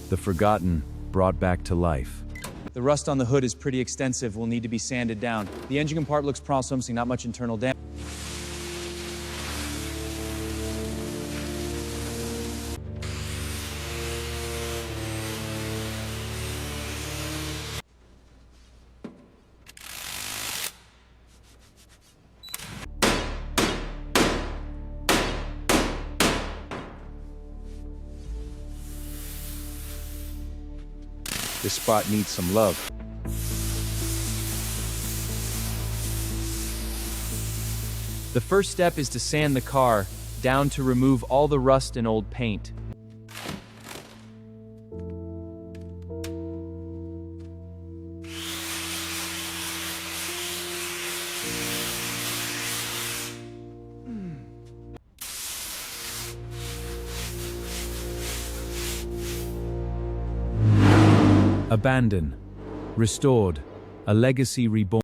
The forgotten, brought back to life. The rust on the hood is pretty extensive, will need to be sanded down. The engine compartment looks promising, not much internal damage. This spot needs some love. The first step is to sand the car down to remove all the rust and old paint. Abandon, restored, a legacy reborn.